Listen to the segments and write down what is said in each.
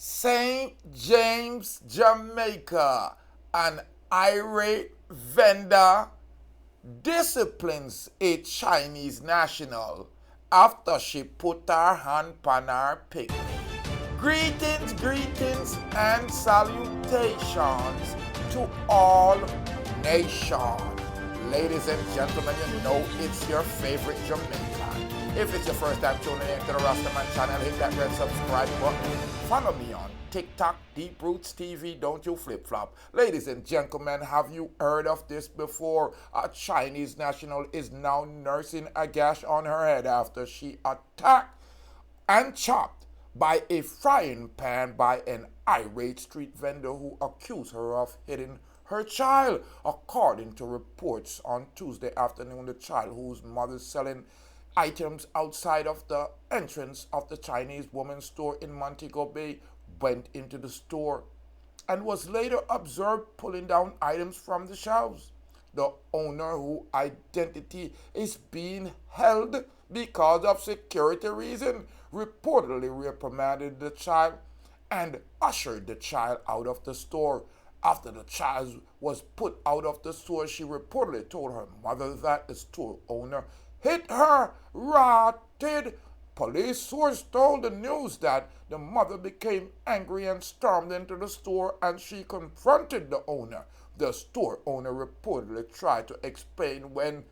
St. James, Jamaica, an irate vendor disciplines a Chinese national after she put her hand on her picnic. Greetings, greetings, and salutations to all nations. Ladies and gentlemen, you know it's your favorite Jamaican. If it's your first time tuning in to the Rastaman channel, hit that red subscribe button. Follow me on TikTok, Deep Roots TV, don't you flip-flop. Ladies and gentlemen, have you heard of this before? A Chinese national is now nursing a gash on her head after she attacked and chopped by a frying pan by an irate street vendor who accused her of hitting her child. According to reports on Tuesday afternoon, the child, whose mother selling items outside of the entrance of the Chinese woman's store in Montego Bay, went into the store and was later observed pulling down items from the shelves. The owner, whose identity is being held because of security reasons, reportedly reprimanded the child and ushered the child out of the store. After the child was put out of the store, she reportedly told her mother that the store owner hit her rotted. Police source told the news that the mother became angry and stormed into the store and she confronted the owner. The store owner reportedly tried to explain when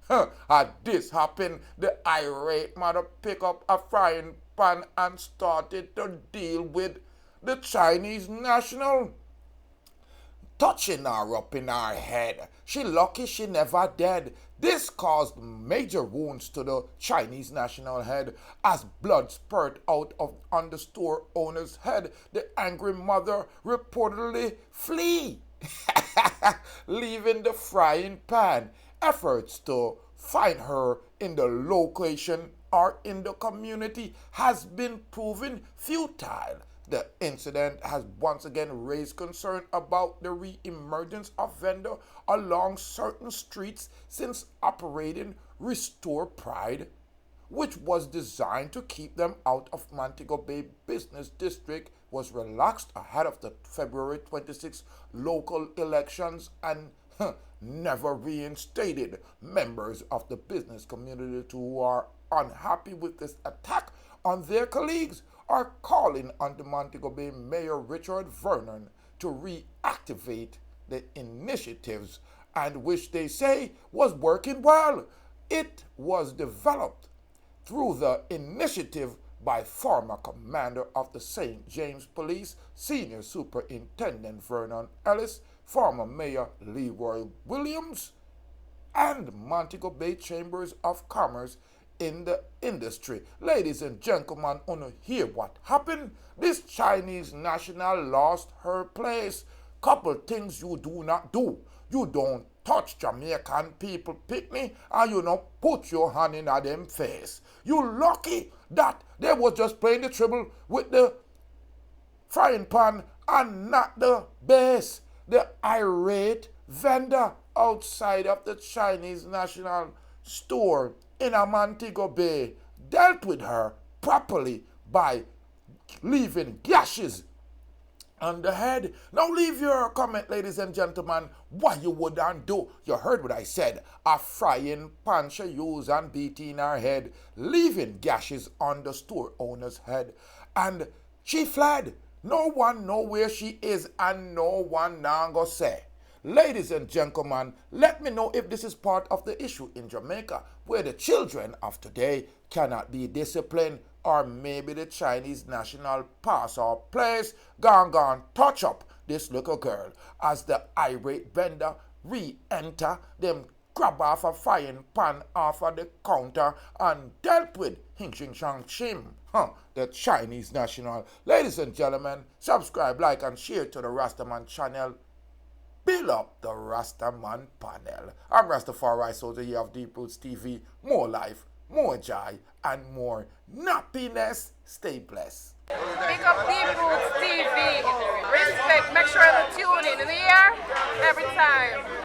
this happened. The irate mother picked up a frying pan and started to deal with the Chinese national, touching her up in her head. She lucky she never dead. This caused major wounds to the Chinese national head as blood spurted out on the store owner's head. The angry mother reportedly flee, leaving the frying pan. Efforts to find her in the location or in the community has been proven futile. The incident has once again raised concern about the re-emergence of vendors along certain streets since operating Restore Pride, which was designed to keep them out of Montego Bay Business District, was relaxed ahead of the February 26 local elections and never reinstated. Members of the business community who are unhappy with this attack on their colleagues are calling on the Montego Bay Mayor Richard Vernon to reactivate the initiatives, and which they say was working well. It was developed through the initiative by former commander of the St. James Police, Senior Superintendent Vernon Ellis, former Mayor Leroy Williams, and Montego Bay Chambers of Commerce in the industry. Ladies and gentlemen, wanna hear what happened? This Chinese national lost her place. Couple things you do not do. You don't touch Jamaican people picnic and you don't put your hand in at them face. You lucky that they was just playing the treble with the frying pan and not the base. The irate vendor outside of the Chinese national store in a Montego Bay dealt with her properly by leaving gashes on the head. Now leave your comment, ladies and gentlemen, what you would do. You heard what I said. A frying pan she used and beat in her head, leaving gashes on the store owner's head. And she fled. No one know where she is and no one now go say. Ladies and gentlemen, let me know if this is part of the issue in Jamaica, where the children of today cannot be disciplined, or maybe the Chinese national pass or place gone touch up this little girl as the irate vendor re-enter them, grab off a frying pan off of the counter and dealt with Hing Shing Shang Shim, the Chinese national. Ladies and gentlemen, subscribe, like and share to the Rastaman channel. Build up the Rastaman panel. I'm Rastafari Soldier here of Deep Roots TV. More life, more joy, and more happiness. Stay blessed. Pick up Deep Roots TV. Respect. Make sure you tune in the air every time.